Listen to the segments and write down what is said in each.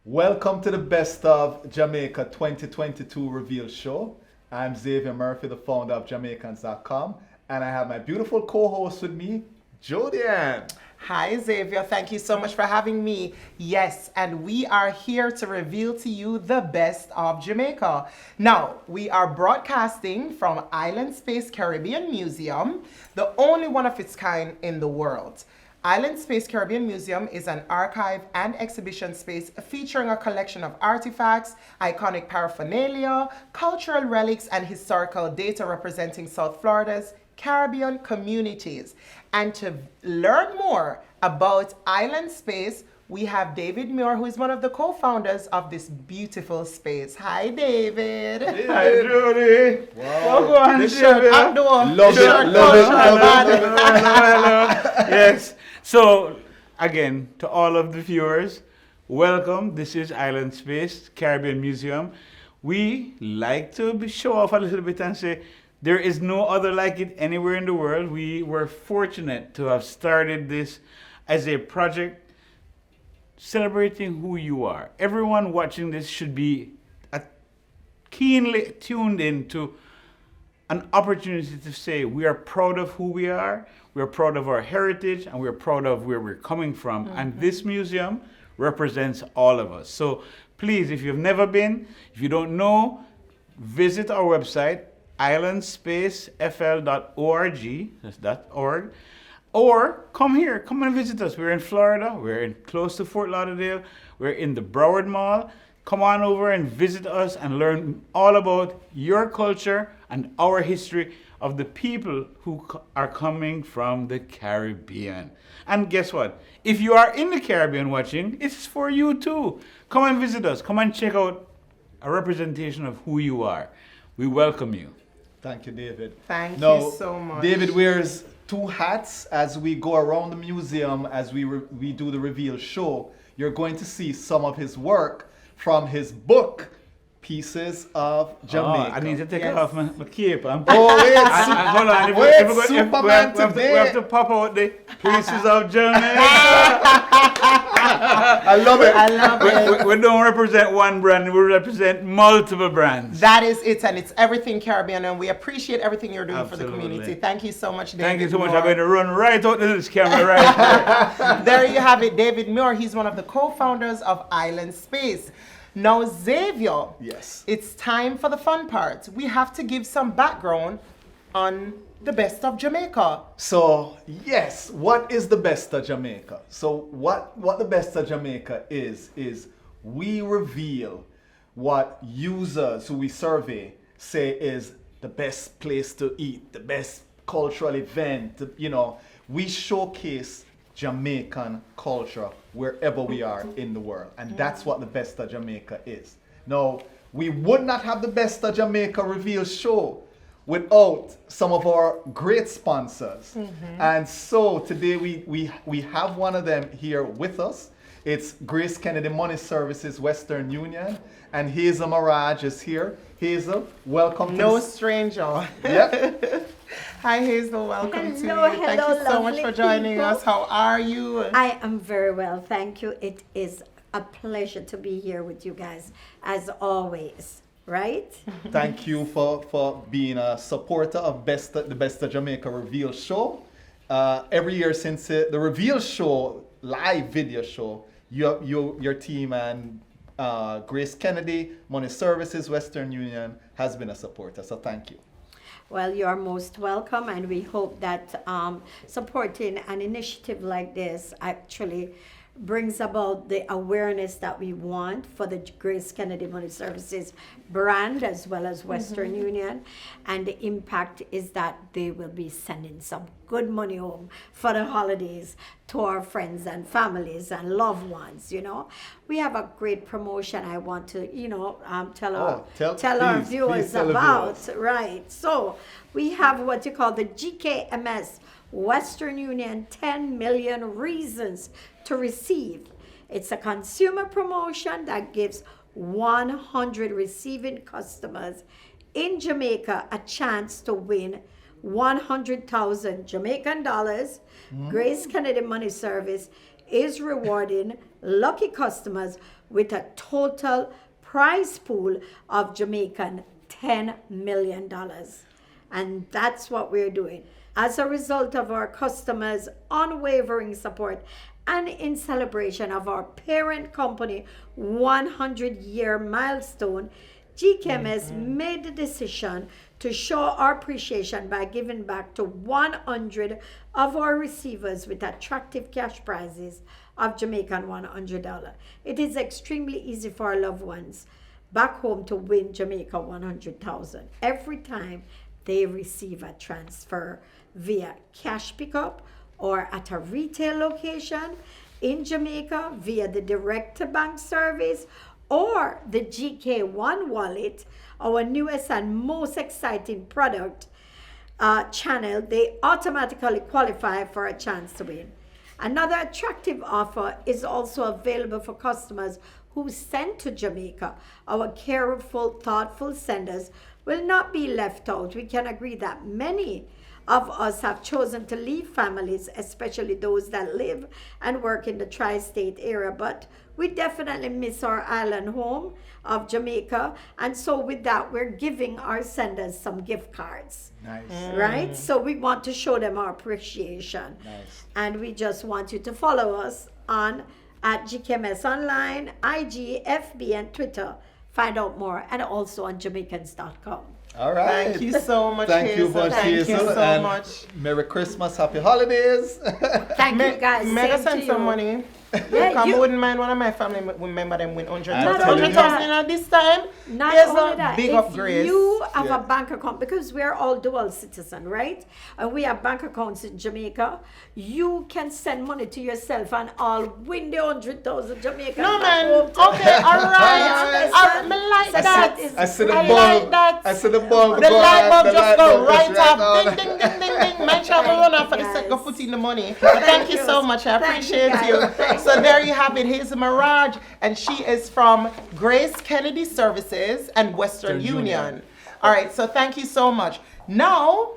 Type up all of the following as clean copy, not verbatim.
Welcome to the Best of Jamaica 2022 Reveal Show. I'm Xavier Murphy, the founder of Jamaicans.com, and I have my beautiful co-host with me, Jodianne. Hi Xavier, thank you so much for having me. Yes, and we are here to reveal to you the best of Jamaica. Now, we are broadcasting from Island Space Caribbean Museum, the only one of its kind in the world. Island Space Caribbean Museum is an archive and exhibition space featuring a collection of artifacts, iconic paraphernalia, cultural relics, and historical data representing South Florida's Caribbean communities. And to learn more about Island Space, we have David Muir, who is one of the co-founders of this beautiful space. Hi, David. Hi, Jody. Wow. Go on, The shirt outdoor. Love it, love it. Yes. So, again, to all of the viewers, welcome. This is Island Space Caribbean Museum. We like to show off a little bit and say, there is no other like it anywhere in the world. We were fortunate to have started this as a project celebrating who you are. Everyone watching this should be keenly tuned in to an opportunity to say we are proud of who we are, we're proud of our heritage, and we're proud of where we're coming from. Mm-hmm. And this museum represents all of us. So please, if you've never been, if you don't know, visit our website, islandspacefl.org, that's .org, or come here, come and visit us. We're in Florida, we're close to Fort Lauderdale, we're in the Broward Mall. Come on over and visit us and learn all about your culture and our history of the people who are coming from the Caribbean. And guess what? If you are in the Caribbean watching, it's for you too. Come and visit us. Come and check out a representation of who you are. We welcome you. Thank you, David. Thank you so much. David wears two hats as we go around the museum, as we do the reveal show. You're going to see some of his work from his book, Pieces of Jamaica. I need to take off my cape. Hold on. Superman today. We have to pop out the Pieces of Jamaica. I love it. I love it. We don't represent one brand, we represent multiple brands. That is it, and it's everything Caribbean, and we appreciate everything you're doing for the Absolutely. community. Thank you so much, David. Thank you so much. Muir. I'm going to run right out to this camera right there. There you have it, David Muir. He's one of the co-founders of Island Space. Now, Xavier, Yes. it's time for the fun part. We have to give some background on the best of Jamaica. So, yes, what is the best of Jamaica? So, what the best of Jamaica is we reveal what users who we survey say is the best place to eat, the best cultural event. We showcase Jamaican culture wherever we are in the world. And that's what the best of Jamaica is. Now, we would not have the best of Jamaica reveal show without some of our great sponsors. Mm-hmm. And so today we have one of them here with us. It's GraceKennedy Money Services Western Union, and Hazel Mirage is here. Hazel, welcome. No stranger. Yep. Hi Hazel, welcome to you. Hello, Thank you so much for joining people. us. How are you? I am very well, thank you. It is a pleasure to be here with you guys, as always, right? Thank you for being a supporter of the Best of Jamaica Reveal Show. Every year since the Reveal Show, live video show, your team and GraceKennedy Money Services Western Union has been a supporter, so thank you. Well, you're most welcome, and we hope that supporting an initiative like this actually brings about the awareness that we want for the GraceKennedy Money Services brand as well as Western Union. And the impact is that they will be sending some good money home for the holidays to our friends and families and loved ones, We have a great promotion I want to, tell our viewers about. Right. So we have what you call the GKMS Western Union 10 million reasons to receive. It's a consumer promotion that gives 100 receiving customers in Jamaica a chance to win 100,000 Jamaican dollars. GraceKennedy Money Service is rewarding lucky customers with a total prize pool of Jamaican $10 million. And that's what we're doing. As a result of our customers' unwavering support and in celebration of our parent company 100-year milestone, GKMS made the decision to show our appreciation by giving back to 100 of our receivers with attractive cash prizes of Jamaican $100. It is extremely easy for our loved ones back home to win Jamaica 100,000 every time they receive a transfer via cash pickup or at a retail location in Jamaica via the direct-to-bank service or the GK1 wallet, our newest and most exciting product channel. They automatically qualify for a chance to win. Another attractive offer is also available for customers who send to Jamaica. Our careful, thoughtful senders will not be left out. We can agree that many of us have chosen to leave families, especially those that live and work in the tri-state area, but we definitely miss our island home of Jamaica, and so with that we're giving our senders some gift cards. Nice. Right? So we want to show them our appreciation. Nice. And we just want you to follow us on at GKMS Online, IG, FB, and Twitter. Find out more, and also on Jamaicans.com. All right. Thank you so much, Thank you Hazel. much, Thank you Hazel, so and much. Merry Christmas, Happy Holidays. Thank you guys. May I Same send to some you. money? Yeah, Come, you- I wouldn't mind one of my family member them win 100,000. Not only 100,000 at this time. Not Here's only a that, big if upgrade. you have Yeah. a bank account, because we're all dual citizen, right? And we have bank accounts in Jamaica, you can send money to yourself and all win the 100,000 Jamaican. No, back man. home to- Okay, all right. Yeah, I like so that. is- I see the I bulb. like that. I see the bulb. The go light on, bulb the just light go bulb right just up. on. Ding, ding, ding, ding, ding. My child will run off for the Yes. sec, go put in the money. But thank you so much. I Thank you, appreciate guys. you. Thank So there you have it. Hazel Mirage, and she is from GraceKennedy Services and Western Union. All right, so thank you so much. Now,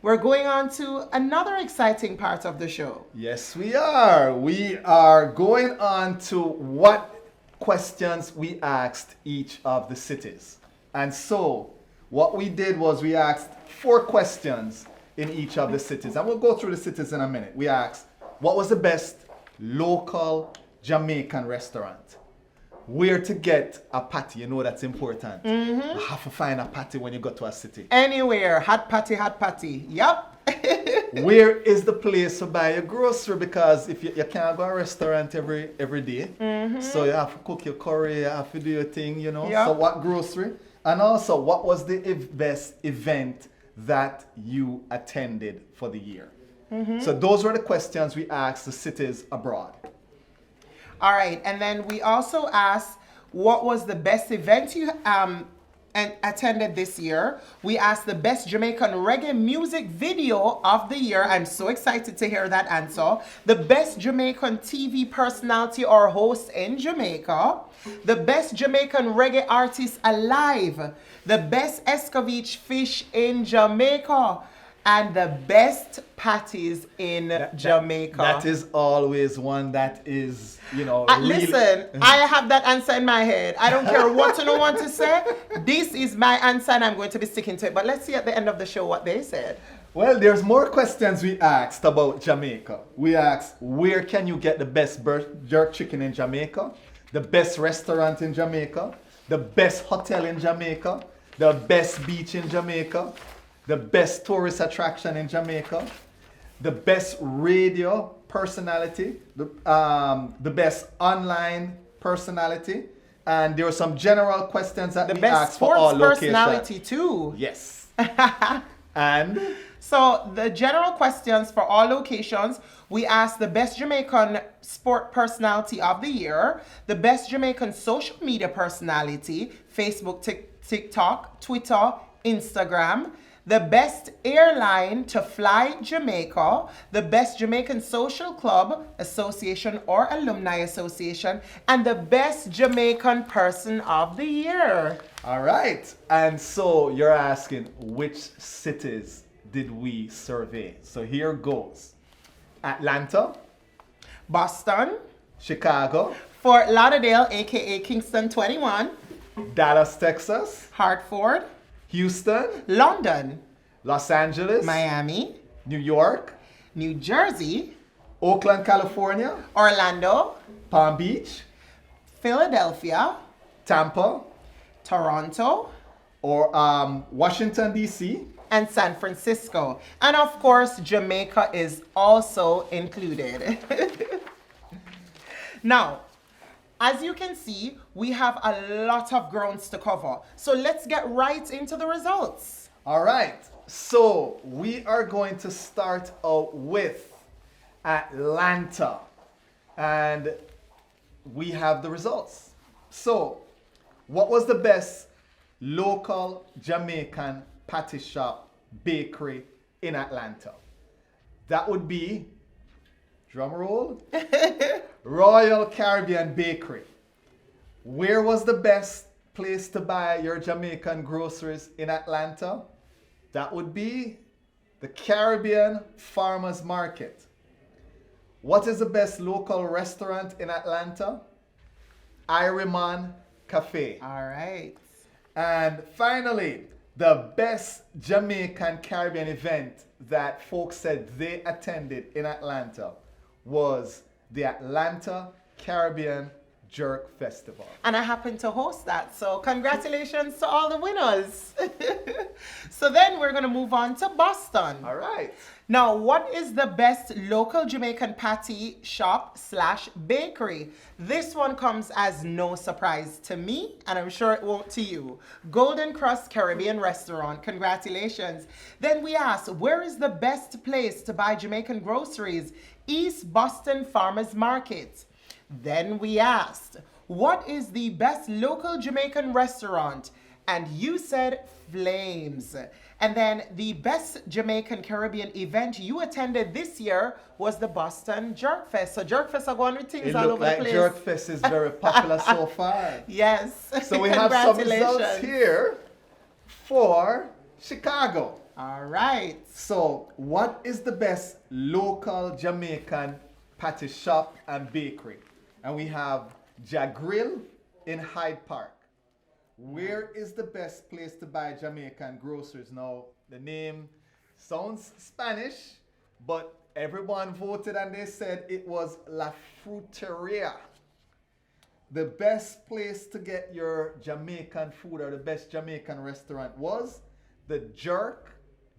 we're going on to another exciting part of the show. Yes, we are. We are going on to what questions we asked each of the cities. And so, what we did was we asked 4 questions in each of the cities. And we'll go through the cities in a minute. We asked, what was the best local Jamaican restaurant? Where to get a patty? You know that's important. You have to find a patty when you go to a city. Anywhere, hot patty, hot patty. Yup. Where is the place to buy your grocery? Because if you can't go to a restaurant every day, so you have to cook your curry, you have to do your thing, you know. Yeah. So what grocery? And also, what was the best event that you attended for the year? So those were the questions we asked the cities abroad. All right, and then we also asked what was the best event you and attended this year. We asked the best Jamaican reggae music video of the year. I'm so excited to hear that answer. The best Jamaican TV personality or host in Jamaica. The best Jamaican reggae artist alive. The best escovitch fish in Jamaica. And the best patties in Jamaica. That is always one that is, you know, Listen, I have that answer in my head. I don't care what you don't want to say. This is my answer and I'm going to be sticking to it. But let's see at the end of the show what they said. Well, there's more questions we asked about Jamaica. We asked, where can you get the best jerk chicken in Jamaica? The best restaurant in Jamaica? The best hotel in Jamaica? The best beach in Jamaica? The best tourist attraction in Jamaica? The best radio personality? The best online personality? And there were some general questions that The we best asked for all sports locations. personality too. Yes. And So the general questions for all locations, we asked the best Jamaican sport personality of the year, the best Jamaican social media personality, Facebook, TikTok, Twitter, Instagram, the best airline to fly Jamaica, the best Jamaican social club, association or alumni association, and the best Jamaican person of the year. all right. And so you're asking, which cities did we survey? So here goes. Atlanta, Boston, Chicago, Fort Lauderdale, aka Kingston 21, Dallas, Texas, Hartford, Houston, London, Los Angeles, Miami, New York, New Jersey, Oakland, California, Orlando, Palm Beach, Philadelphia, Tampa, Toronto, or Washington, D.C., and San Francisco. And of course, Jamaica is also included. Now, as you can see, we have a lot of grounds to cover. So let's get right into the results. All right, so we are going to start out with Atlanta, and we have the results. So, what was the best local Jamaican patty shop bakery in Atlanta? That would be, drum roll, Royal Caribbean Bakery. Where was the best place to buy your Jamaican groceries in Atlanta? That would be the Caribbean Farmers Market. What is the best local restaurant in Atlanta? Iriman Cafe. All right. And finally, the best Jamaican Caribbean event that folks said they attended in Atlanta was the Atlanta Caribbean Jerk Festival. And I happen to host that, so congratulations to all the winners. So then we're going to move on to Boston. All right. Now, what is the best local Jamaican patty shop / bakery? This one comes as no surprise to me, and I'm sure it won't to you. Golden Crust Caribbean Restaurant, congratulations. Then we asked, where is the best place to buy Jamaican groceries? East Boston Farmers Market. Then we asked, what is the best local Jamaican restaurant? And you said Flames. And then the best Jamaican Caribbean event you attended this year was the Boston Jerk Fest. So Jerk Fest are going with things It all looked over like the place. Jerk Fest is very popular so far. Yes. So we have some results Congratulations. here for Chicago. All right. So, what is the best local Jamaican patty shop and bakery? And we have Grill in Hyde Park. Where is the best place to buy Jamaican groceries? Now, the name sounds Spanish, but everyone voted and they said it was La Fruteria. The best place to get your Jamaican food or the best Jamaican restaurant was the Jerk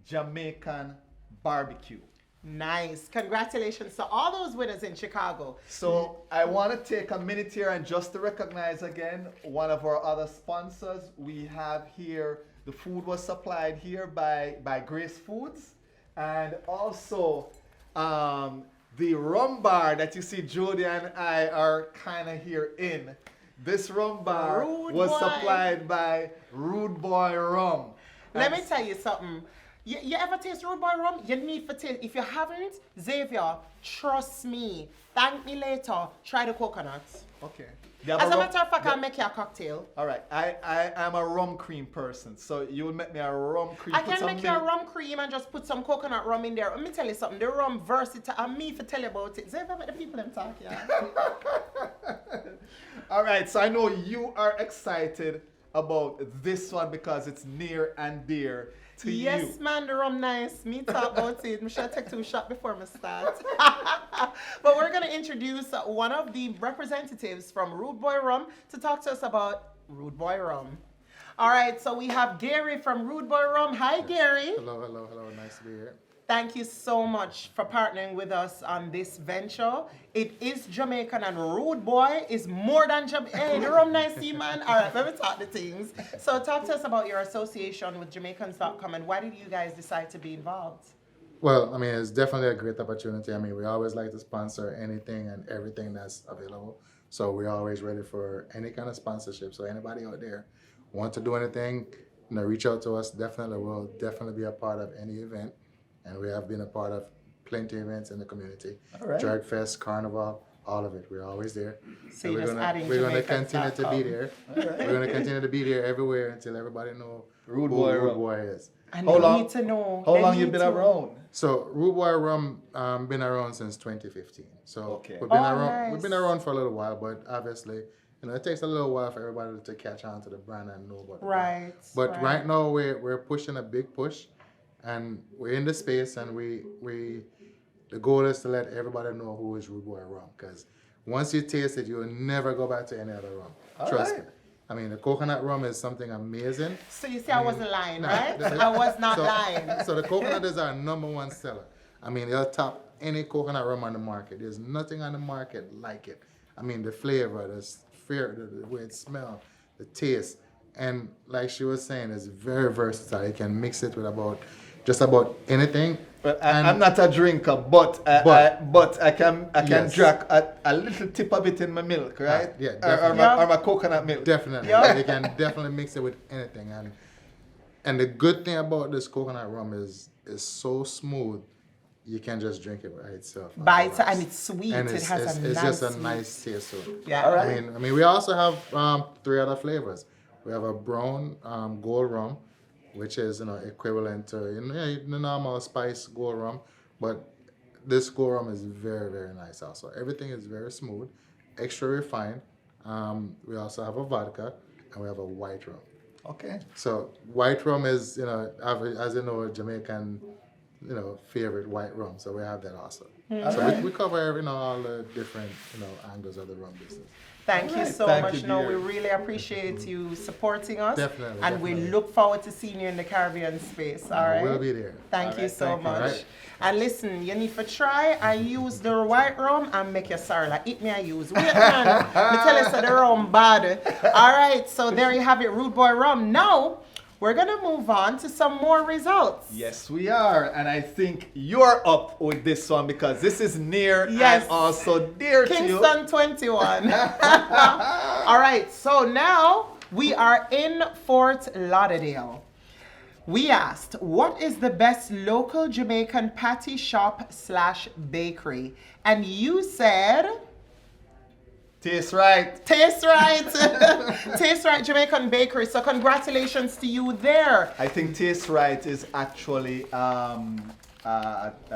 Jamaican Barbecue. Nice. Congratulations to all those winners in Chicago. So I want to take a minute here and just to recognize again one of our other sponsors. We have here, the food was supplied here by Grace Foods, and also the rum bar that you see Jody and I are kind of here in. This rum bar was supplied by Rude Boy Rum. Let me tell you something. You ever taste Rude Boy rum? You need to taste. If you haven't, Xavier, trust me. Thank me later. Try the coconut. Okay. As a matter of fact, I'll make you a cocktail. All right. I am a rum cream person, so you will make me a rum cream. I can make you a rum cream and just put some coconut rum in there. Let me tell you something. The rum versatile. And me for tell you about it. Xavier, let the people them talk, yeah. All right. So I know you are excited about this one because it's near and dear to you. Yes, man, the rum nice. Me talk about it. I should take 2 shots before I start. But we're going to introduce one of the representatives from Rude Boy Rum to talk to us about Rude Boy Rum. All right, so we have Gary from Rude Boy Rum. Hi, Gary. Hello, hello, hello. Nice to be here. Thank you so much for partnering with us on this venture. It is Jamaican, and Rude Boy is more than Jamaican. Hey, the rum nice, man. All right, let me talk the things. So talk to us about your association with Jamaicans.com and why did you guys decide to be involved? Well, I mean, it's definitely a great opportunity. I mean, we always like to sponsor anything and everything that's available. So we're always ready for any kind of sponsorship. So anybody out there want to do anything, reach out to us. Definitely, we'll definitely be a part of any event. And we have been a part of plenty of events in the community. All right. Drag Fest, Carnival, all of it. We're always there. So And you're just adding we're gonna Jamaicans continue to be there. We're gonna continue to be there everywhere until everybody know Rude who Boy Rude Rum. Boy is. And How they long- need to know. How they long you need been to- around? So Rude Boy Rum been around since 2015. So Okay. we've been Oh, around. nice. We've been around for a little while, but obviously, it takes a little while for everybody to catch on to the brand and know about the brand. Right. But right now we're pushing a big push, and we're in the space, and we the goal is to let everybody know who is Rude Boy Rum, because once you taste it, you'll never go back to any other rum. Trust me. I mean, the coconut rum is something amazing. So you see, I wasn't lying, No, right? the- I was not so, lying. So the coconut is our #1 seller. I mean, they'll top any coconut rum on the market. There's nothing on the market like it. I mean, the flavor, the way it smells, the taste, and like she was saying, it's very versatile. You can mix it with just about anything. But And- I'm not a drinker, but I can Yes. drink a little tip of it in my milk, right? Yeah, or definitely. or my coconut milk. Definitely. Yeah. You can definitely mix it with anything. And the good thing about this coconut rum is so smooth, you can just drink it by itself. By it, and it's sweet. And It has a it's nice just a sweet. nice taste to it. Yeah. All I right. mean, we also have 3 other flavors. We have a brown gold rum, which is equivalent to the normal spice gold rum, but this gold rum is very, very nice also. Everything is very smooth, extra refined. We also have a vodka, and we have a white rum. Okay. So white rum is, as you know, Jamaican, favorite white rum. So we have that also. So we cover all the different, angles of the rum business. Thank you Alright, so thank much. you, No, we dear. really appreciate you supporting us. Definitely, And we definitely. look forward to seeing you in the Caribbean space. All right. We'll be there. Thank you Alright, so thank you. much. Alright. And listen, you need to try and use the white rum and make your sorry. Like, eat me and use. Wait, man. Me tell you, so the rum bad. All right, so there you have it, Rude Boy Rum. Now, we're going to move on to some more results. Yes, we are, and I think you're up with this one because this is near Yes. and also dear to you. Kingston 21. All right, so now we are in Fort Lauderdale. We asked, what is the best local Jamaican patty shop / bakery? And you said, Tastes right. Taste Right. Taste Right Jamaican Bakery. So congratulations to you there. I think Taste Right is actually a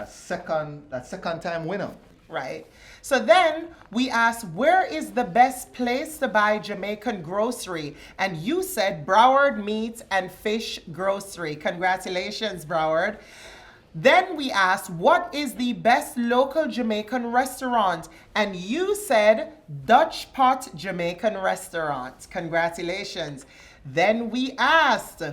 second time winner. Right. So then we asked, where is the best place to buy Jamaican grocery? And you said Broward Meat and Fish Grocery. Congratulations, Broward. Then we asked, what is the best local Jamaican restaurant? And you said Dutch Pot Jamaican Restaurant. Congratulations. Then we asked,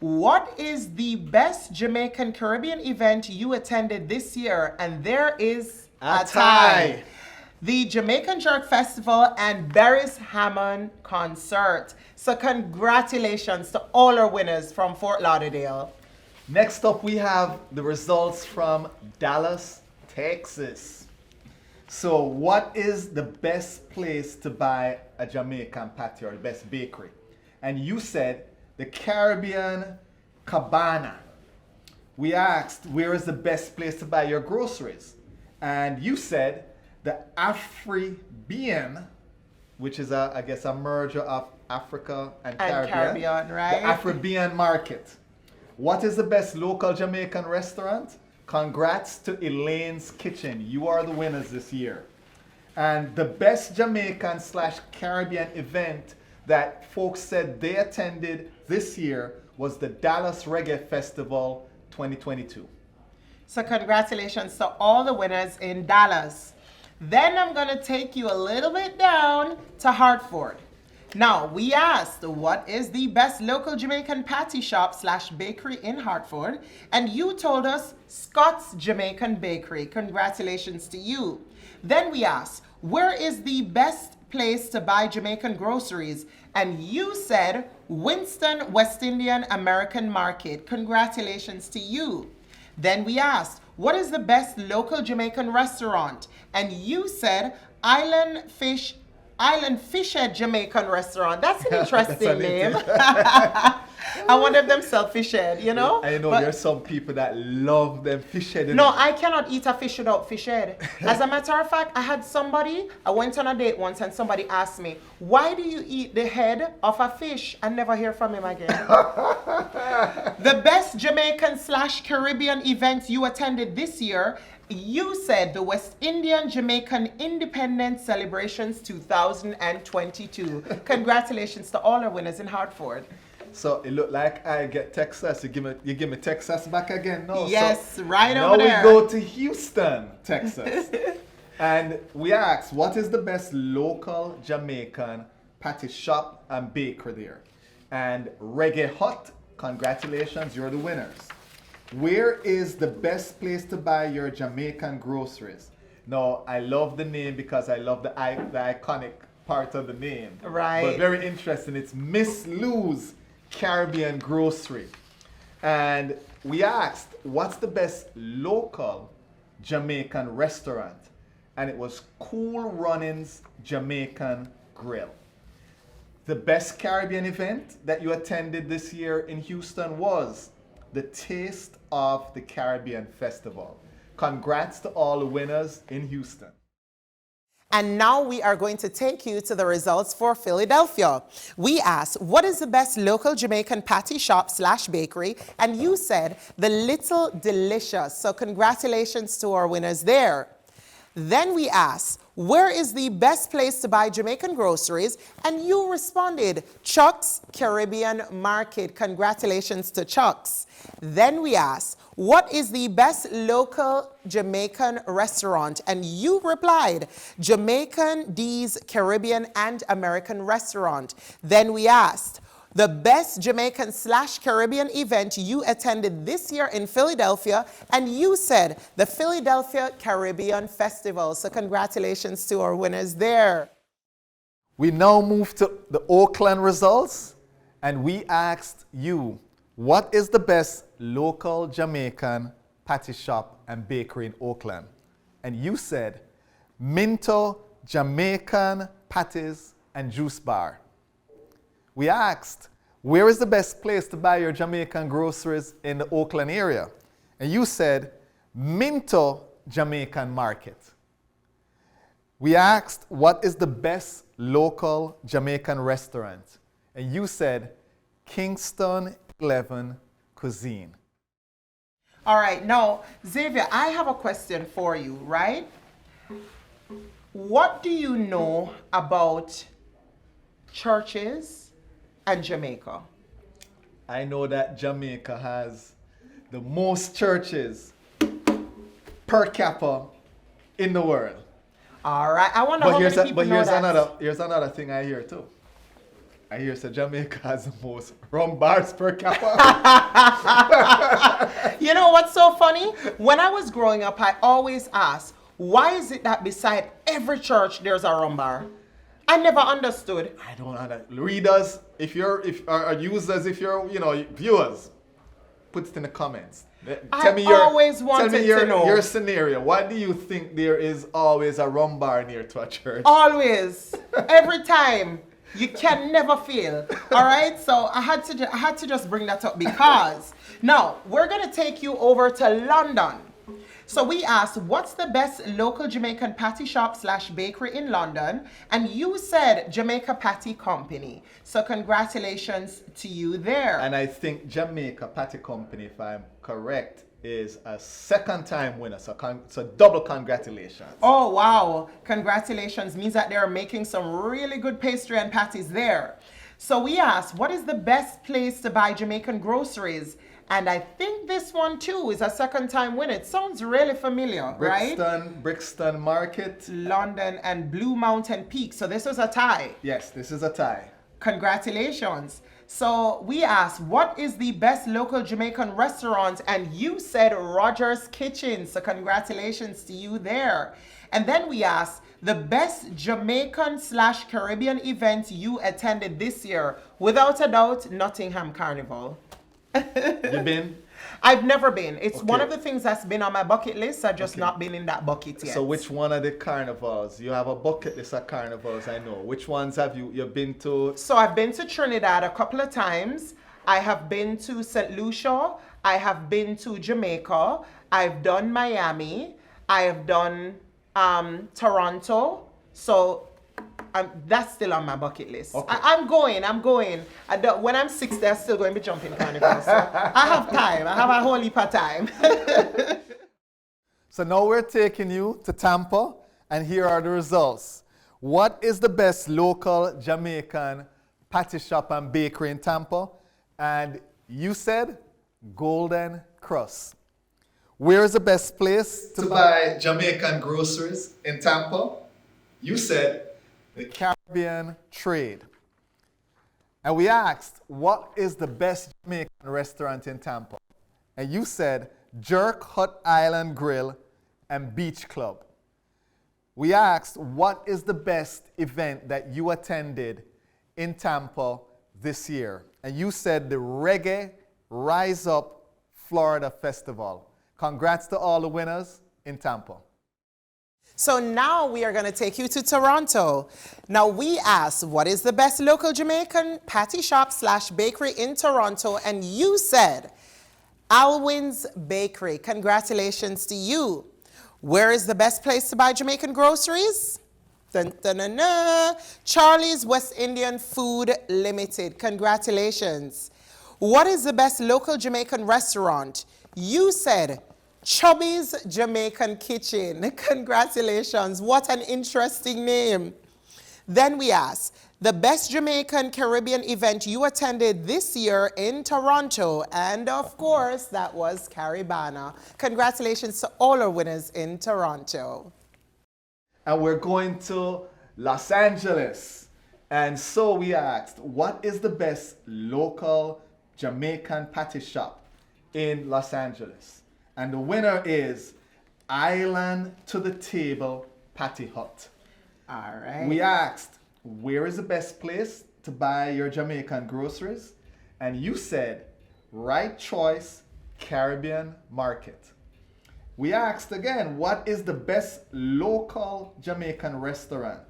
what is the best Jamaican Caribbean event you attended this year? And there is A tie. The Jamaican Jerk Festival and Barry's Hammond concert. So congratulations to all our winners from Fort Lauderdale. Next up, we have the results from Dallas, Texas. So, what is the best place to buy a Jamaican patty or the best bakery? And you said the Caribbean Cabana. We asked, where is the best place to buy your groceries? And you said the Afri-Bean, which is I guess a merger of Africa and Caribbean, right? The Afri-Bean market. What is the best local Jamaican restaurant? Congrats to Elaine's Kitchen. You are the winners this year. And the best Jamaican / Caribbean event that folks said they attended this year was the Dallas Reggae Festival 2022. So congratulations to all the winners in Dallas. Then I'm going to take you a little bit down to Hartford. Now, we asked, what is the best local Jamaican patty shop / bakery in Hartford? And you told us Scott's Jamaican Bakery. Congratulations to you. Then we asked, where is the best place to buy Jamaican groceries? And you said Winston West Indian American Market. Congratulations to you. Then we asked, what is the best local Jamaican restaurant? And you said Island Fish Island Fishhead Jamaican restaurant. That's an interesting That's name. I wonder if them sell fishhead, you know? I know But- there's some people that love them fish head. No, I cannot eat a fish without fish head. As a matter of fact, I went on a date once and somebody asked me, why do you eat the head of a fish? And never hear from him again. The best Jamaican/Caribbean event you attended this year, you said the West Indian Jamaican Independence Celebrations 2022. Congratulations to all our winners in Hartford. So it looked like I get Texas. You give me Texas back again? No. Yes, so right now over there. Now we go to Houston, Texas. And we asked, what is the best local Jamaican patty shop and bakery there? And Reggae Hut, congratulations, you're the winners. Where is the best place to buy your Jamaican groceries? Now, I love the name because I love the iconic part of the name. Right. But very interesting. It's Miss Lou's Caribbean Grocery. And we asked, what's the best local Jamaican restaurant? And it was Cool Runnings Jamaican Grill. The best Caribbean event that you attended this year in Houston was the Taste of the Caribbean Festival. Congrats to all the winners in Houston. And now we are going to take you to the results for Philadelphia. We asked, what is the best local Jamaican patty shop/bakery? And you said, the Little Delicious. So congratulations to our winners there. Then we asked, where is the best place to buy Jamaican groceries? And you responded, Chuck's Caribbean Market. Congratulations to Chuck's. Then we asked, what is the best local Jamaican restaurant? And you replied, Jamaican D's Caribbean and American Restaurant. Then we asked, the best Jamaican/Caribbean event you attended this year in Philadelphia, and you said the Philadelphia Caribbean Festival. So congratulations to our winners there. We now move to the Oakland results, and we asked you, what is the best local Jamaican patty shop and bakery in Oakland? And you said, Minto Jamaican Patties and Juice Bar. We asked, where is the best place to buy your Jamaican groceries in the Oakland area? And you said, Minto Jamaican Market. We asked, what is the best local Jamaican restaurant? And you said, Kingston 11 Cuisine. All right, now, Xavier, I have a question for you, right? What do you know about churches and Jamaica? I know that Jamaica has the most churches per capita in the world. All right, I wonder how many people know that. Here's another thing I hear too. I hear that Jamaica has the most rum bars per capita. You know what's so funny? When I was growing up, I always asked, why is it that beside every church there's a rum bar? I never understood. I don't know that. Readers, if you're users, if you're viewers, put it in the comments. Always wanted to know. Your scenario. Why do you think there is always a rum bar near to a church? Always, every time. You can never fail. All right, so I had to just bring that up because now we're gonna take you over to London. So we asked, what's the best local Jamaican patty shop/bakery in London? And you said Jamaica Patty Company. So congratulations to you there. And I think Jamaica Patty Company, if I'm correct, is a second-time winner. So double congratulations. Oh, wow. Congratulations. Means that they're making some really good pastry and patties there. So we asked, what is the best place to buy Jamaican groceries? And I think this one too is a second-time winner. It sounds really familiar, right? Brixton Market. London and Blue Mountain Peak. So this was a tie. Yes, this is a tie. Congratulations. So we asked, what is the best local Jamaican restaurant? And you said Roger's Kitchen. So congratulations to you there. And then we asked, the best Jamaican/Caribbean event you attended this year. Without a doubt, Nottingham Carnival. You been? I've never been. It's one Okay. of the things that's been on my bucket list. I've just not been in that bucket yet. So which one of the carnivals? You have a bucket list of carnivals, I know. Which ones have you've been to? So I've been to Trinidad a couple of times. I have been to St. Lucia. I have been to Jamaica. I've done Miami. I have done Toronto. So that's still on my bucket list. Okay. I'm going. When I'm 60, I'm still going to be jumping carnival. So I have time. I have a whole heap of time. So now we're taking you to Tampa, and here are the results. What is the best local Jamaican patty shop and bakery in Tampa? And you said Golden Cross. Where is the best place to buy Jamaican groceries in Tampa? You said the Caribbean Trade. And we asked, what is the best Jamaican restaurant in Tampa? And you said Jerk Hut Island Grill and Beach Club. We asked, what is the best event that you attended in Tampa this year? And you said the Reggae Rise Up Florida Festival. Congrats to all the winners in Tampa. So now we are going to take you to Toronto. Now we asked, what is the best local Jamaican patty shop / bakery in Toronto? And you said, Alwyn's Bakery. Congratulations to you. Where is the best place to buy Jamaican groceries? Dun, dun, dun, dun. Charlie's West Indian Food Limited. Congratulations. What is the best local Jamaican restaurant? You said Chubby's Jamaican Kitchen. Congratulations. What an interesting name. Then we asked, the best Jamaican Caribbean event you attended this year in Toronto. And of course, that was Caribana. Congratulations to all our winners in Toronto. And we're going to Los Angeles. And so we asked, what is the best local Jamaican patty shop in Los Angeles? And the winner is Island to the Table Patty Hut. All right. We asked, where is the best place to buy your Jamaican groceries? And you said, Right Choice Caribbean Market. We asked again, what is the best local Jamaican restaurant?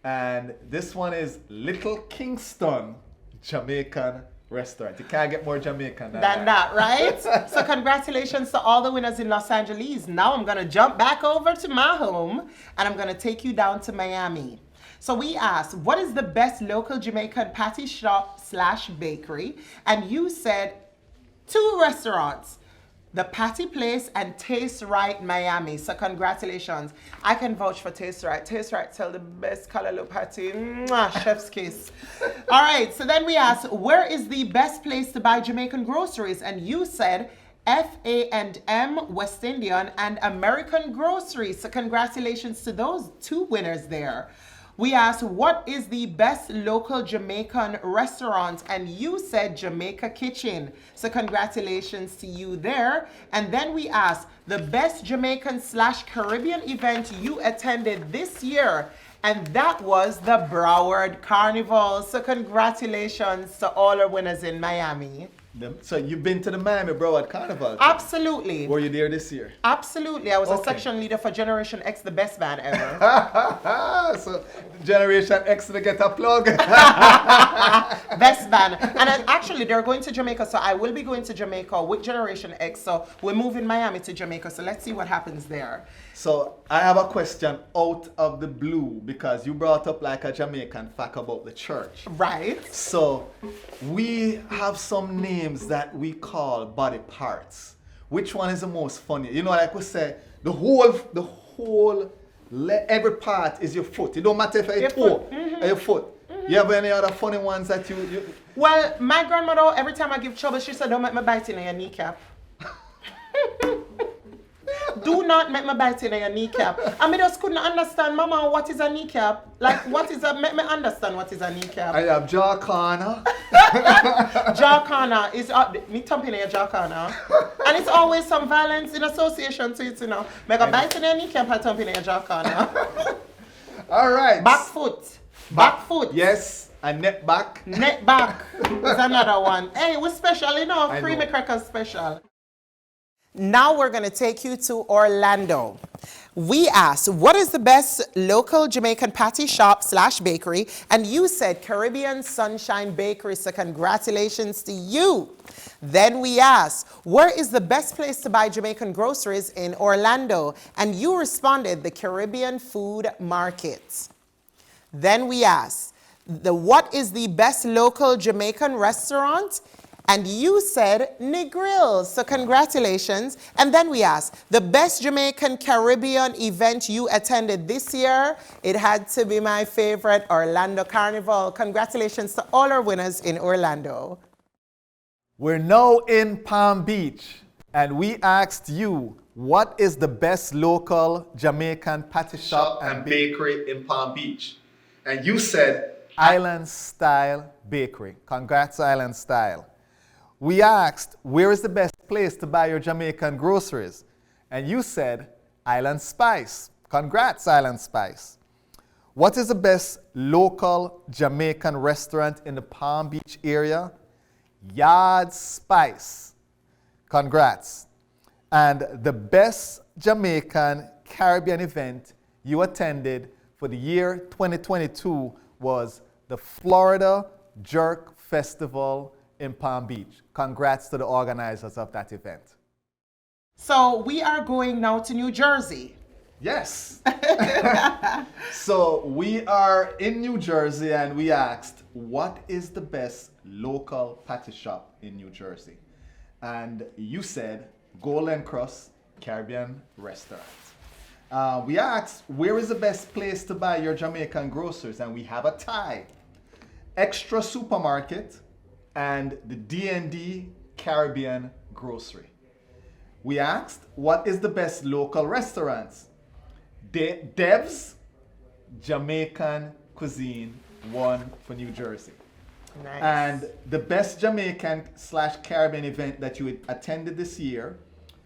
And this one is Little Kingston Jamaican Restaurant. You can't get more Jamaican than that, right? So congratulations to all the winners in Los Angeles. Now I'm going to jump back over to my home and I'm going to take you down to Miami. So we asked, what is the best local Jamaican patty shop / bakery? And you said 2 restaurants, The Patty Place and Taste Right Miami. So congratulations. I can vouch for Taste Right. Taste Right tell the best callaloo patty. Mwah, chef's kiss. All right, so then we asked, where is the best place to buy Jamaican groceries? And you said F&M West Indian and American Groceries. So congratulations to those 2 winners there. We asked, what is the best local Jamaican restaurant? And you said Jamaica Kitchen. So congratulations to you there. And then we asked, the best Jamaican / Caribbean event you attended this year. And that was the Broward Carnival. So congratulations to all our winners in Miami. So you've been to the Miami Broward Carnival? Absolutely. Were you there this year? Absolutely. I was a Okay. section leader for Generation X, the best band ever. So Generation X to get a plug. Best band. And actually, they're going to Jamaica, so I will be going to Jamaica with Generation X. So we're moving Miami to Jamaica, so let's see what happens there. So I have a question out of the blue because you brought up like a Jamaican fact about the church. Right? So we have some names that we call body parts. Which one is the most funny? You know, like we say, every part is your foot. It don't matter if it's your toe or your foot. You have any other funny ones that you... Well, my grandmother, every time I give trouble, she said, don't make me bite in your kneecap. Do not make me bite in your kneecap. I just couldn't understand, Mama, what is a kneecap? Like, make me understand what is a kneecap. I have jaw corner. Jaw corner is, me thumping in your jaw corner. And it's always some violence in association to it, you know. Make a bite in your kneecap and thumping in your jaw corner. All right. Back foot. Back foot. Yes, and neck back. Neck back is another one. Hey, we're special, you know. I Creamy know. crackers special. Now we're going to take you to Orlando. We asked, what is the best local Jamaican patty shop / bakery? And you said Caribbean Sunshine Bakery, so congratulations to you. Then we asked, where is the best place to buy Jamaican groceries in Orlando? And you responded, the Caribbean Food Market. Then we asked, what is the best local Jamaican restaurant? And you said Negril, so congratulations. And then we asked, the best Jamaican Caribbean event you attended this year? It had to be my favorite, Orlando Carnival. Congratulations to all our winners in Orlando. We're now in Palm Beach, and we asked you, what is the best local Jamaican patty shop and bakery in Palm Beach? And you said Island Style Bakery. Congrats, Island Style. We asked, where is the best place to buy your Jamaican groceries? And you said Island Spice. Congrats, Island Spice. What is the best local Jamaican restaurant in the Palm Beach area? Yard Spice. Congrats. And the best Jamaican Caribbean event you attended for the year 2022 was the Florida Jerk Festival in Palm Beach. Congrats to the organizers of that event. So we are going now to New Jersey. Yes. So we are in New Jersey, and we asked, what is the best local patty shop in New Jersey? And you said Golden Cross Caribbean Restaurant. We asked, where is the best place to buy your Jamaican groceries? And we have a tie. Extra Supermarket and the D&D Caribbean Grocery. We asked, what is the best local restaurants? Dev's Jamaican Cuisine won for New Jersey. Nice. And the best Jamaican / Caribbean event that you attended this year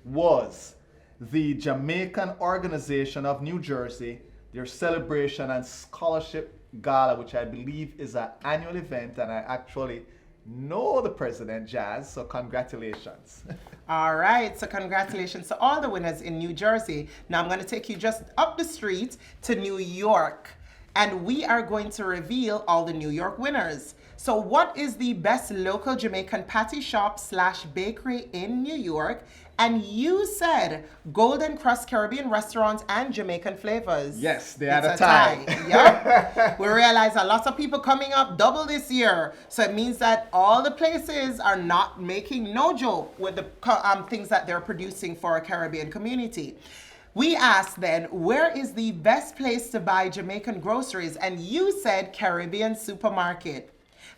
was the Jamaican Organization of New Jersey, their Celebration and Scholarship Gala, which I believe is an annual event, and I actually know the president, Jazz, so congratulations. All right, so congratulations to all the winners in New Jersey. Now I'm going to take you just up the street to New York, and we are going to reveal all the New York winners. So what is the best local Jamaican patty shop / bakery in New York? And you said Golden Cross Caribbean Restaurant and Jamaican Flavors. Yes, they had It's a tie. Yep. We realize a lot of people coming up double this year. So it means that all the places are not making no joke with the things that they're producing for our Caribbean community. We asked then, where is the best place to buy Jamaican groceries? And you said Caribbean Supermarket.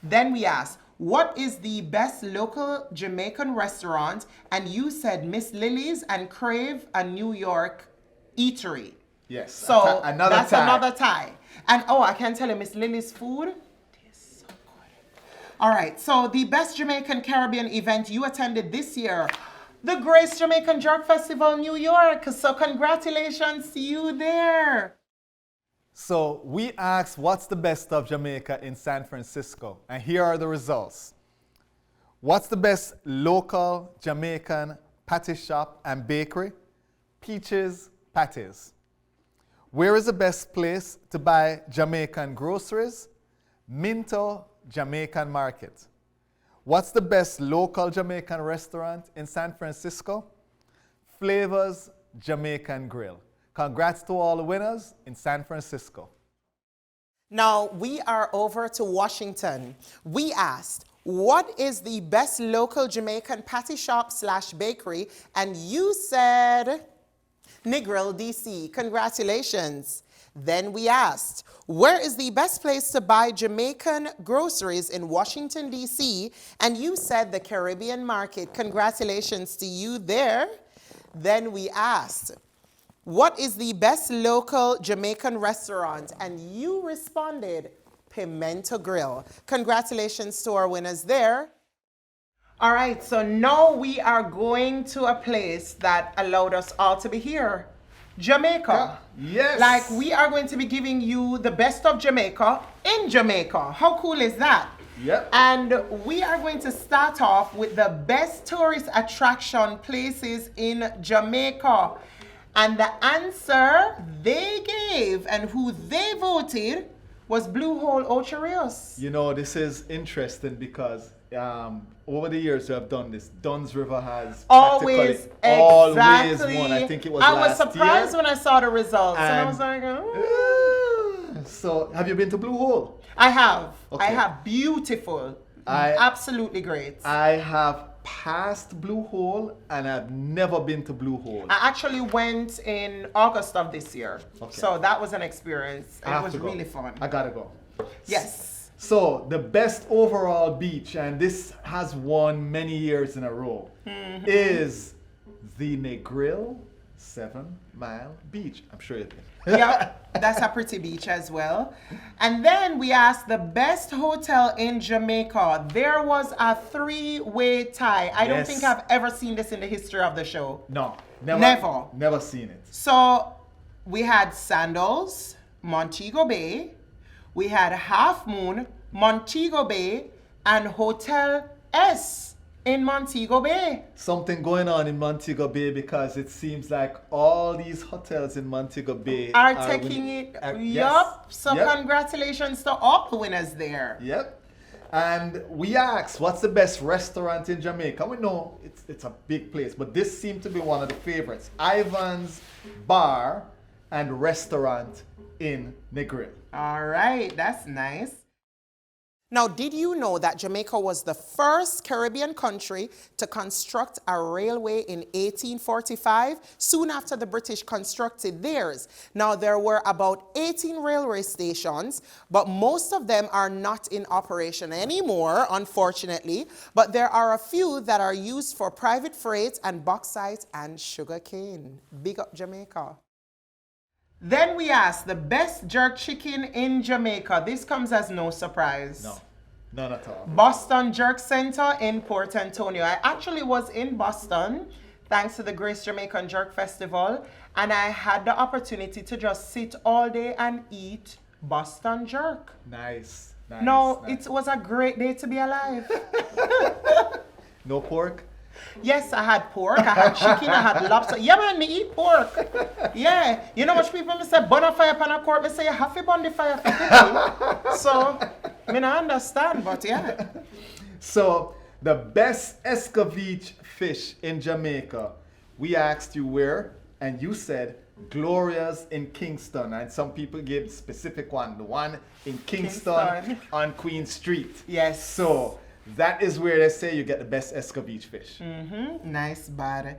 Then we asked, what is the best local Jamaican restaurant? And you said Miss Lily's and Crave, a New York eatery. Yes. So another that's tie. another tie. And oh, I can tell you, Miss Lily's food tastes so good. All right, so the best Jamaican Caribbean event you attended this year, the Grace Jamaican Jerk Festival, New York. So congratulations to you there. So we asked, what's the best of Jamaica in San Francisco? And here are the results. What's the best local Jamaican patty shop and bakery? Peaches Patties. Where is the best place to buy Jamaican groceries? Minto Jamaican Market. What's the best local Jamaican restaurant in San Francisco? Flavors Jamaican Grill. Congrats to all the winners in San Francisco. Now we are over to Washington. We asked, what is the best local Jamaican patty shop / bakery? And you said Negril, DC. Congratulations. Then we asked, where is the best place to buy Jamaican groceries in Washington, DC? And you said the Caribbean Market. Congratulations to you there. Then we asked, what is the best local Jamaican restaurant? And you responded, Pimento Grill. Congratulations to our winners there. All right, so now we are going to a place that allowed us all to be here. Jamaica. Yes. Like, we are going to be giving you the best of Jamaica in Jamaica. How cool is that? Yep. And we are going to start off with the best tourist attraction places in Jamaica. And the answer they gave and who they voted was Blue Hole Ocho Rios. You know, this is interesting because over the years we have done this. Dunn's River has Always, always exactly. won. I think it was I was last surprised year. when I saw the results. And I And- was like, oh. So, have you been to Blue Hole? I have. Okay. I have. Beautiful. I- Absolutely great. I have passed Blue Hole and I've never been to Blue Hole. I actually went in August of this year. Okay. So that was an experience. I It have was to go. really fun. I gotta go. Yes. So the best overall beach, and this has won many years in a row, is the Negril 7 Mile Beach. I'm sure you've been. Yeah, that's a pretty beach as well. And then we asked the best hotel in Jamaica. There was a 3-way tie. I don't Yes. think I've ever seen this in the history of the show. No, never. Never. Never seen it. So we had Sandals, Montego Bay. We had Half Moon, Montego Bay, and Hotel S in Montego Bay. Something going on in Montego Bay because it seems like all these hotels in Montego Bay Are taking winning- it. yes. Yup. So Yep. congratulations to all the winners there. Yep. And we asked, what's the best restaurant in Jamaica? We know it's a big place, but this seemed to be one of the favorites. Ivan's Bar and Restaurant in Negril. All right, that's nice. Now, did you know that Jamaica was the first Caribbean country to construct a railway in 1845, soon after the British constructed theirs? Now, there were about 18 railway stations, but most of them are not in operation anymore, unfortunately. But there are a few that are used for private freight and bauxite and sugarcane. Big up Jamaica. Then we asked the best jerk chicken in Jamaica. This comes as no surprise. No, none at all. Boston Jerk Center in Port Antonio. I actually was in Boston thanks to the Grace Jamaican Jerk Festival, and I had the opportunity to just sit all day and eat Boston jerk. Nice. No, nice. it was a great day to be alive. No pork? Yes, I had pork, I had chicken, I had lobster. Yeah, man, me eat pork. Yeah. You know what people me say, burn a fire pan a court, me say you have to burn the fire for people. So, me not understand, but yeah. So, the best escovitch fish in Jamaica, we asked you where, and you said Gloria's in Kingston. And some people gave specific one, the one in Kingston. On Queen Street. Yes. So, that is where they say you get the best escovitch fish. Nice, bud.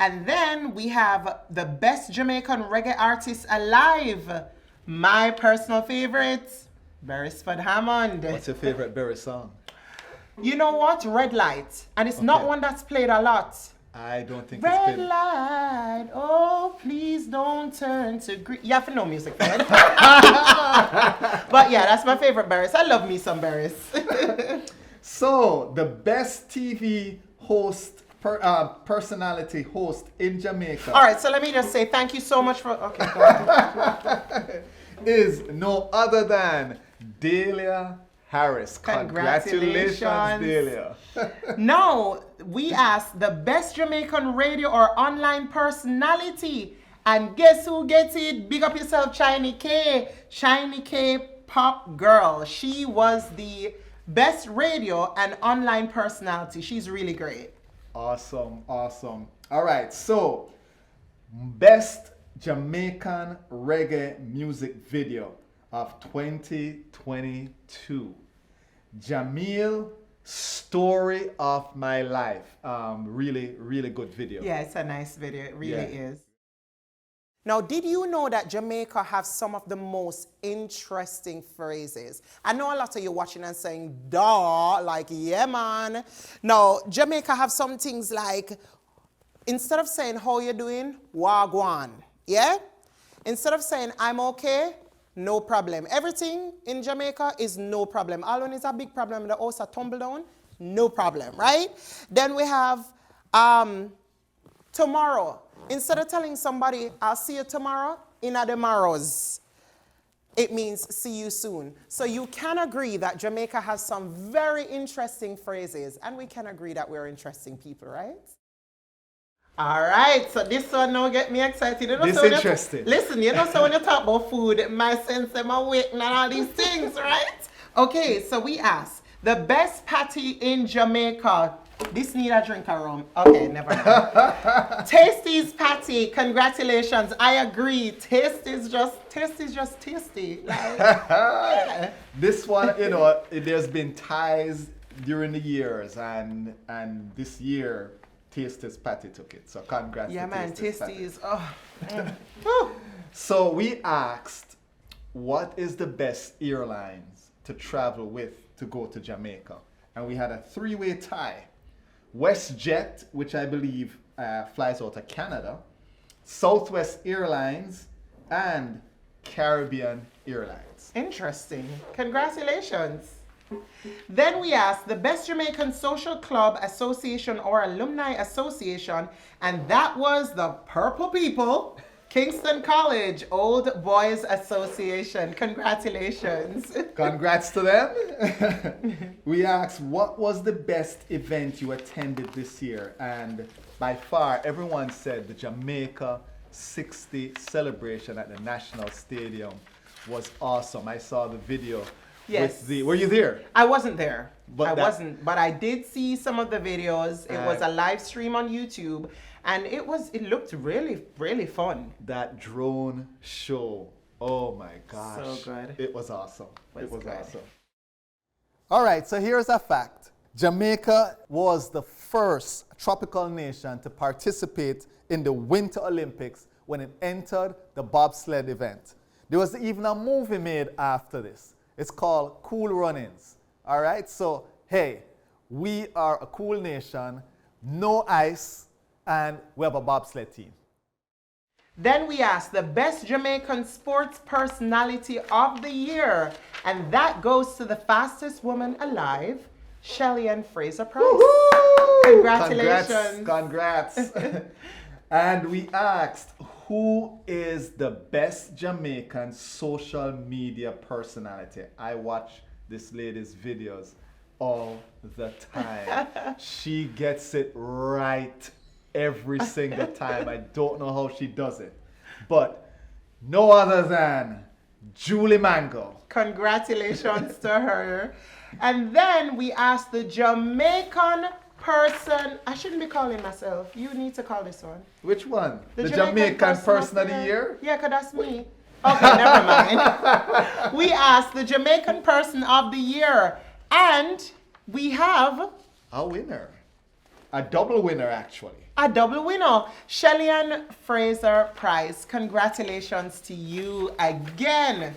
And then we have the best Jamaican reggae artist alive. My personal favorite, Beresford Hammond. What's your favorite Berry song? You know what? Red Light. And it's not Okay. one that's played a lot. I don't think it's Red been. light, oh please don't turn to green. You have to know music for it. But yeah, that's my favorite Barris. I love me some Barris. So, the best TV host, personality host in Jamaica All right, so let me just say thank you so much for. Okay, go ahead. is no other than Delia Harris. Congratulations, Delia. No, we asked the best Jamaican radio or online personality. And guess who gets it? Big up yourself, Shiny K. Shiny K Pop Girl. She was the best radio and online personality. She's really great. Awesome, awesome. All right, so best Jamaican reggae music video of 2022. Jamil, Story of My Life. Really, really good video. Yeah, it's a nice video. It really Yeah. is. Now, did you know that Jamaica have some of the most interesting phrases? I know a lot of you watching and saying, duh, like, yeah, man. Now, Jamaica have some things like, instead of saying, how you doing? Wagwan. Yeah? Instead of saying, I'm okay, no problem. Everything in Jamaica is no problem. All when it's a big problem, the house a tumble down, no problem, right? Then we have tomorrow. Instead of telling somebody, I'll see you tomorrow, in a tomorrows. it means see you soon. So you can agree that Jamaica has some very interesting phrases, and we can agree that we're interesting people, right? All right, so this one now get me excited. You know, This so when you interesting. listen, you know, so when you talk about food, my sense of my weight and all these things, right? Okay, so we asked, the best patty in Jamaica. This need a drink of rum. Okay, never mind. Tasty's patty, congratulations. I agree. Taste is just tasty. Like, yeah. This one, you know, there's been ties during the years, and this year, Tasty's Patty took it. So congrats Yeah, to man, Tasty's tasty Patty. is, oh. Whew. So we asked, what is the best airlines to travel with to go to Jamaica? And we had a three-way tie. WestJet, which I believe flies out of Canada, Southwest Airlines, and Caribbean Airlines. Interesting. Congratulations. Then we asked the best Jamaican social club, association, or alumni association, and that was the Purple People, Kingston College Old Boys Association. Congratulations. Congrats to them. We asked, what was the best event you attended this year? And by far, everyone said the Jamaica 60 celebration at the National Stadium was awesome. I saw the video. Yes. Were you there? I wasn't there. But But I did see some of the videos. It was a live stream on YouTube, and it looked really, really fun. That drone show. Oh my gosh. So good. It was awesome. It was good. awesome. All right, so here's a fact. Jamaica was the first tropical nation to participate in the Winter Olympics when it entered the bobsled event. There was even a movie made after this. It's called Cool Runnings. All right, so hey, we are a cool nation, no ice, and we have a bobsled team. Then we asked the best Jamaican sports personality of the year, and that goes to the fastest woman alive, Shelly Ann Fraser-Price. Woo-hoo! Congratulations. Congrats. And we asked, who is the best Jamaican social media personality? I watch this lady's videos all the time. She gets it right every single time. I don't know how she does it. But no other than Julie Mango. Congratulations to her. And then we asked the Jamaican person. I shouldn't be calling myself. You need to call this one. Which one? The Jamaican Jamaican person of the year? Yeah, because that's me. Okay, never mind. We asked the Jamaican person of the year. And we have A winner. A double winner, actually. a double winner, Shelly Ann Fraser-Price. Congratulations to you again.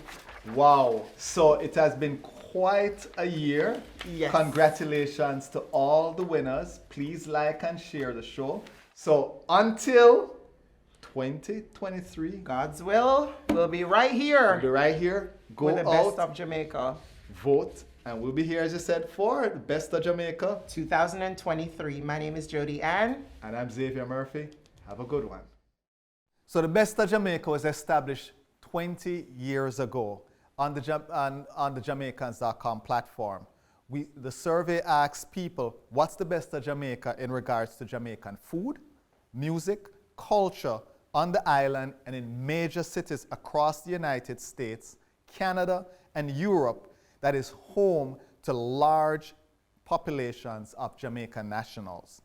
Wow. So it has been quite a year. Yes. Congratulations to all the winners. Please like and share the show. So until 2023, God's will, we'll be right here we'll be right here. Go with the best out, of Jamaica vote, and we'll be here, as you said, for the best of Jamaica. 2023. My name is Jody Ann. And I'm Xavier Murphy. Have a good one. So the Best of Jamaica was established 20 years ago on the Jamaicans.com platform. The survey asks people, what's the best of Jamaica in regards to Jamaican food, music, culture on the island and in major cities across the United States, Canada, and Europe that is home to large populations of Jamaican nationals.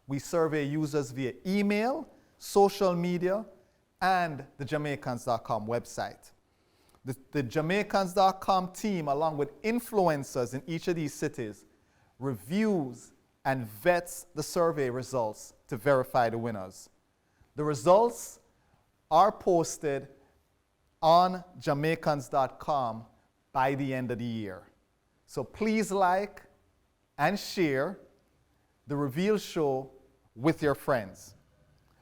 We survey users via email, social media, and the Jamaicans.com website. The Jamaicans.com team, along with influencers in each of these cities, reviews and vets the survey results to verify the winners. The results are posted on Jamaicans.com by the end of the year. So please like and share the reveal show with your friends.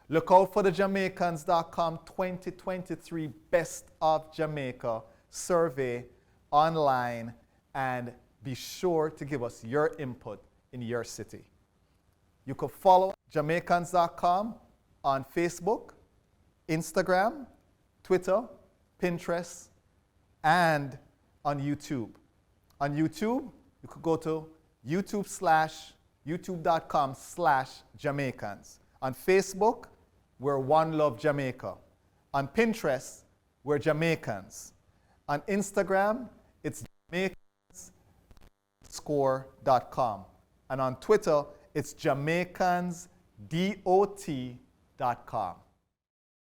Look out for the Jamaicans.com 2023 Best of Jamaica survey online, and be sure to give us your input in your city. You can follow Jamaicans.com on Facebook, Instagram, Twitter, Pinterest, and on YouTube. On YouTube, you could go to youtube.com/Jamaicans. On Facebook, we're One Love Jamaica. On Pinterest, we're Jamaicans. On Instagram, it's Jamaicans_.com. And on Twitter, it's JamaicansDOT.com.